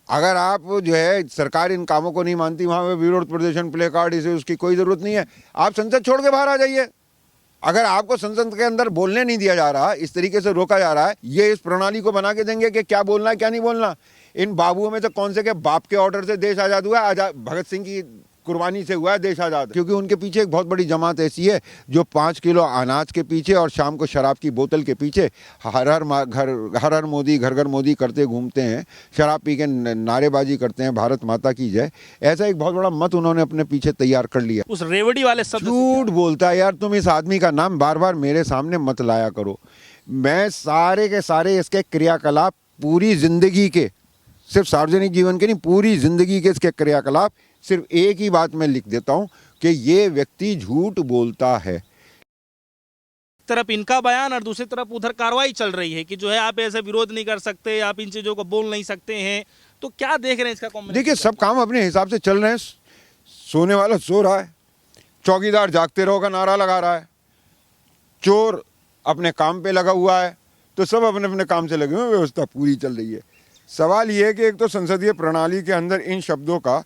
अगर आप जो है सरकार इन कामों को नहीं मानती, वहां पे विरोध प्रदर्शन प्ले कार्ड इसे उसकी कोई जरूरत नहीं है। आप संसद छोड़ के बाहर आ जाइए। अगर आपको संसद के अंदर बोलने नहीं दिया जा रहा, इस तरीके से रोका जा रहा है, ये इस प्रणाली को बना के देंगे कि क्या बोलना है क्या नहीं बोलना। इन बाबुओं में से कौन से के बाप के ऑर्डर से देश आजाद हुआ है? आजाद भगत सिंह की कुर्बानी से हुआ है देश आजाद। क्योंकि उनके पीछे एक बहुत बड़ी जमात ऐसी है जो 5 किलो अनाज के पीछे और शाम को शराब की बोतल के पीछे हर हर मोदी घर घर मोदी करते घूमते हैं, शराब पी के नारेबाजी करते हैं, भारत माता की जय। ऐसा एक बहुत बड़ा मत उन्होंने अपने पीछे तैयार कर लिया। उस रेवड़ी वाले शब्द झूठ बोलता है यार। तुम इस आदमी का नाम बार बार मेरे सामने मत लाया करो। मैं सारे के सारे इसके क्रियाकलाप पूरी जिंदगी के, सिर्फ सार्वजनिक जीवन के नहीं, पूरी जिंदगी के इसके क्रियाकलाप सिर्फ एक ही बात में लिख देता हूं कि ये व्यक्ति झूठ बोलता है। तरफ इनका बयान और दूसरी तरफ उधर कार्रवाई चल रही है कि जो है आप ऐसे विरोध नहीं कर सकते, आप इन चीजों को बोल नहीं सकते हैं। तो क्या देख रहे हैं इसका कॉम्बिनेशन? देखिए, सब काम अपने हिसाब से चल रहे हैं। सोने वाला सो रहा है, चौकीदार जागते रहो का नारा लगा रहा है, चोर अपने काम पे लगा हुआ है, तो सब अपने अपने काम से लगे हुए, व्यवस्था पूरी चल रही है। सवाल ये है कि एक तो संसदीय प्रणाली के अंदर इन शब्दों का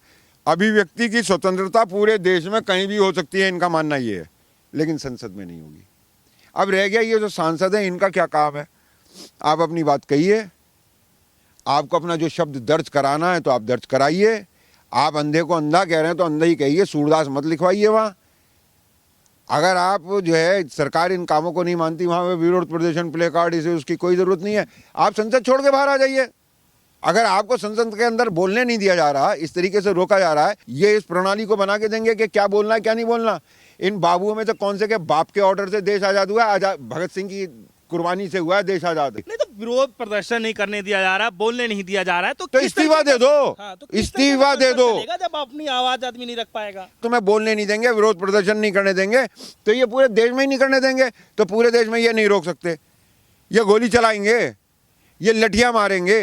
अभिव्यक्ति की स्वतंत्रता पूरे देश में कहीं भी हो सकती है, इनका मानना ये है, लेकिन संसद में नहीं होगी। अब रह गया ये जो सांसद है, इनका क्या काम है? आप अपनी बात कहिए, आपको अपना जो शब्द दर्ज कराना है तो आप दर्ज कराइए। आप अंधे को अंधा कह रहे हैं तो अंधा ही कहिए, सूरदास मत लिखवाइए वहाँ। अगर आप जो है सरकार इन कामों को नहीं मानती, वहाँ पे विरोध प्रदर्शन प्ले कार्ड इसे उसकी कोई ज़रूरत नहीं है। आप संसद छोड़ के बाहर आ जाइए। अगर आपको संसद के अंदर बोलने नहीं दिया जा रहा, इस तरीके से रोका जा रहा है, ये इस प्रणाली को बना के देंगे कि क्या बोलना है क्या नहीं बोलना। इन बाबुओं में से कौन से के बाप के ऑर्डर से देश आजाद हुआ है? आजाद भगत सिंह की कुर्बानी से हुआ है देश आजाद। नहीं तो विरोध प्रदर्शन नहीं करने दिया जा रहा, बोलने नहीं दिया जा रहा है, तो इस्तीफा दे दो। हाँ, तो इस्तीफा दे दो। जब अपनी आवाज आदमी नहीं रख पाएगा। तुम्हें बोलने नहीं देंगे, विरोध प्रदर्शन नहीं करने देंगे, तो ये पूरे देश में ही नहीं करने देंगे, तो पूरे देश में ये नहीं रोक सकते। ये गोली चलाएंगे, ये लठियां मारेंगे,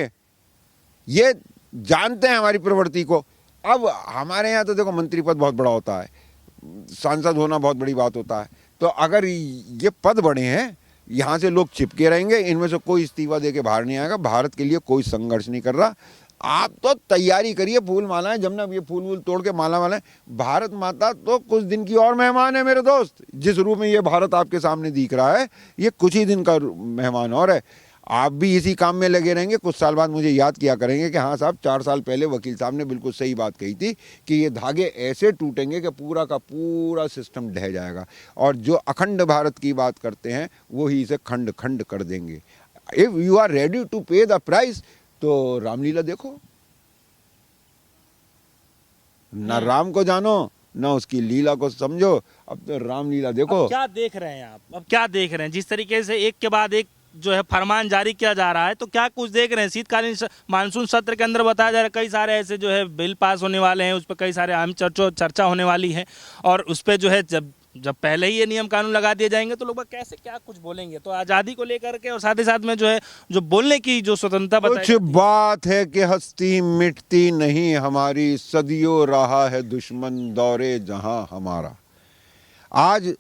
ये जानते हैं हमारी प्रवृत्ति को। अब हमारे यहाँ तो देखो, मंत्री पद बहुत बड़ा होता है, सांसद होना बहुत बड़ी बात होता है। तो अगर ये पद बड़े हैं, यहाँ से लोग चिपके रहेंगे, इनमें से कोई इस्तीफा दे के बाहर नहीं आएगा। भारत के लिए कोई संघर्ष नहीं कर रहा। आप तो तैयारी करिए, फूल मालाएं जमना, ये फूल वूल तोड़ के माला वाला। भारत माता तो कुछ दिन की और मेहमान है मेरे दोस्त। जिस रूप में ये भारत आपके सामने दिख रहा है, ये कुछ ही दिन का मेहमान और है। आप भी इसी काम में लगे रहेंगे, कुछ साल बाद मुझे याद किया करेंगे कि हाँ साहब, 4 साल पहले वकील साहब ने बिल्कुल सही बात कही थी कि ये धागे ऐसे टूटेंगे कि पूरा का पूरा सिस्टम ढह जाएगा, और जो अखंड भारत की बात करते हैं वो ही इसे खंड खंड कर देंगे। If you are ready to pay the price, तो रामलीला देखो। न राम को जानो, न उसकी लीला को समझो, अब तो रामलीला देखो। अब क्या देख रहे हैं आप? अब क्या देख रहे हैं? जिस तरीके से एक के बाद एक जो है फरमान जारी किया जा रहा है, तो क्या कुछ देख रहे हैं? शीतकालीन मानसून सत्र के अंदर बताया जा रहा है कई सारे ऐसे जो है बिल पास होने वाले हैं, उस पर कई सारे अहम चर्चा होने वाली है, और उस पर जो है जब पहले ही ये नियम कानून लगा दिए जाएंगे तो लोग कैसे क्या कुछ बोलेंगे। तो आज़ादी को लेकर के और साथ ही साथ में जो है जो बोलने की जो स्वतंत्रता कुछ बात है कि हस्ती मिटती नहीं हमारी, सदियों रहा है दुश्मन दौरे जहां हमारा। आज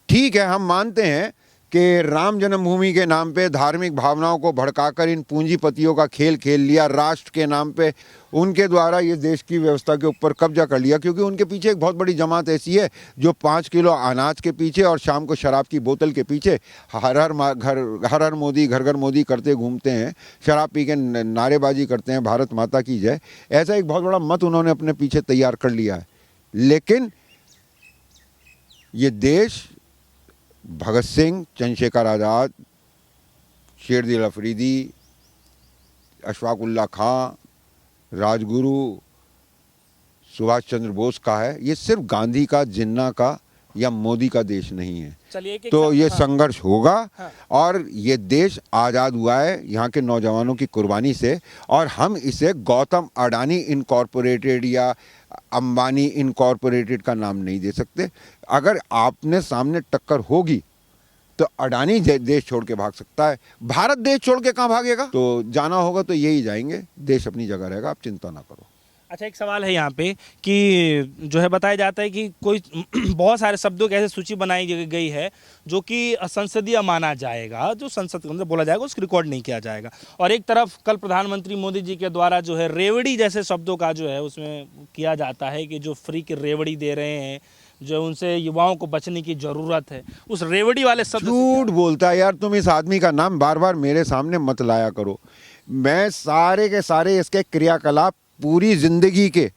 ठीक है, हम मानते हैं कि राम जन्मभूमि के नाम पे धार्मिक भावनाओं को भड़काकर इन पूंजीपतियों का खेल खेल लिया, राष्ट्र के नाम पे उनके द्वारा ये देश की व्यवस्था के ऊपर कब्जा कर लिया। क्योंकि उनके पीछे एक बहुत बड़ी जमात ऐसी है जो 5 किलो अनाज के पीछे और शाम को शराब की बोतल के पीछे हर हर मोदी घर घर मोदी करते घूमते हैं, शराब पी के नारेबाजी करते हैं, भारत माता की जय। ऐसा एक बहुत बड़ा मत उन्होंने अपने पीछे तैयार कर लिया है। लेकिन ये देश भगत सिंह, चंद्रशेखर आज़ाद, शेरदिल अफरीदी, अशफाक उल्लाह खां, राजगुरु, सुभाष चंद्र बोस का है। ये सिर्फ गांधी का, जिन्ना का या मोदी का देश नहीं है। तो ये संघर्ष होगा। हाँ। और ये देश आज़ाद हुआ है यहाँ के नौजवानों की कुर्बानी से, और हम इसे गौतम अडानी इनकॉर्पोरेटेड या अंबानी इनकॉर्पोरेटेड का नाम नहीं दे सकते। अगर आपने सामने टक्कर होगी तो अडानी देश छोड़ के भाग सकता है, भारत देश छोड़ के कहाँ भागेगा? तो जाना होगा तो यही जाएंगे, देश अपनी जगह रहेगा, आप चिंता ना करो। अच्छा, एक सवाल है यहाँ पे कि जो है बताया जाता है कि कोई बहुत सारे शब्दों की ऐसी सूची बनाई गई है जो कि असंसदीय माना जाएगा, जो संसद के अंदर बोला जाएगा उसको रिकॉर्ड नहीं किया जाएगा। और एक तरफ कल प्रधानमंत्री मोदी जी के द्वारा जो है रेवड़ी जैसे शब्दों का जो है उसमें किया जाता है कि जो फ्री की रेवड़ी दे रहे हैं, जो उनसे युवाओं को बचने की ज़रूरत है, उस रेवड़ी वाले शब्द से झूठ बोलता है यार। तुम इस आदमी का नाम बार बार मेरे सामने मत लाया करो। मैं सारे के सारे इसके क्रियाकलाप पूरी जिंदगी के,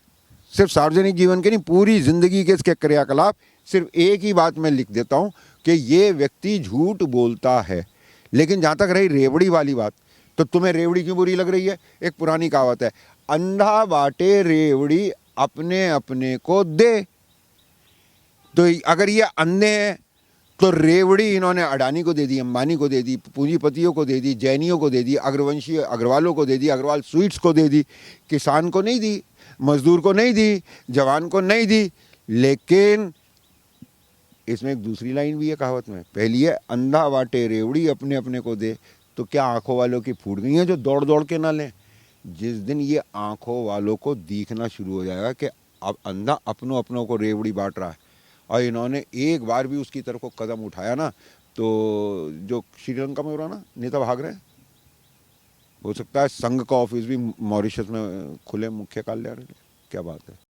सिर्फ सार्वजनिक जीवन के नहीं, पूरी जिंदगी के इसके क्रियाकलाप सिर्फ एक ही बात में लिख देता हूं कि ये व्यक्ति झूठ बोलता है। लेकिन जहां तक रही रेवड़ी वाली बात, तो तुम्हें रेवड़ी क्यों बुरी लग रही है? एक पुरानी कहावत है, अंधा बाटे रेवड़ी अपने अपने को दे। तो अगर ये अंधे हैं तो रेवड़ी इन्होंने अडानी को दे दी, अंबानी को दे दी, पूंजीपतियों को दे दी, जैनियों को दे दी, अग्रवंशी अग्रवालों को दे दी, अग्रवाल स्वीट्स को दे दी, किसान को नहीं दी, मजदूर को नहीं दी, जवान को नहीं दी। लेकिन इसमें एक दूसरी लाइन भी है कहावत में, पहली है अंधा बाटे रेवड़ी अपने अपने को दे। तो क्या आंखों वालों की फूट गई हैं जो दौड़ दौड़ के ना लें? जिस दिन ये आंखों वालों को दिखना शुरू हो जाएगा कि अब अंधा अपनों अपनों को रेवड़ी बांट रहा है और इन्होंने एक बार भी उसकी तरफ को कदम उठाया ना, तो जो श्रीलंका में हो रहा ना, नेता भाग रहे हैं, हो सकता है संघ का ऑफिस भी मॉरिशस में खुले मुख्य कार्यालय। क्या बात है।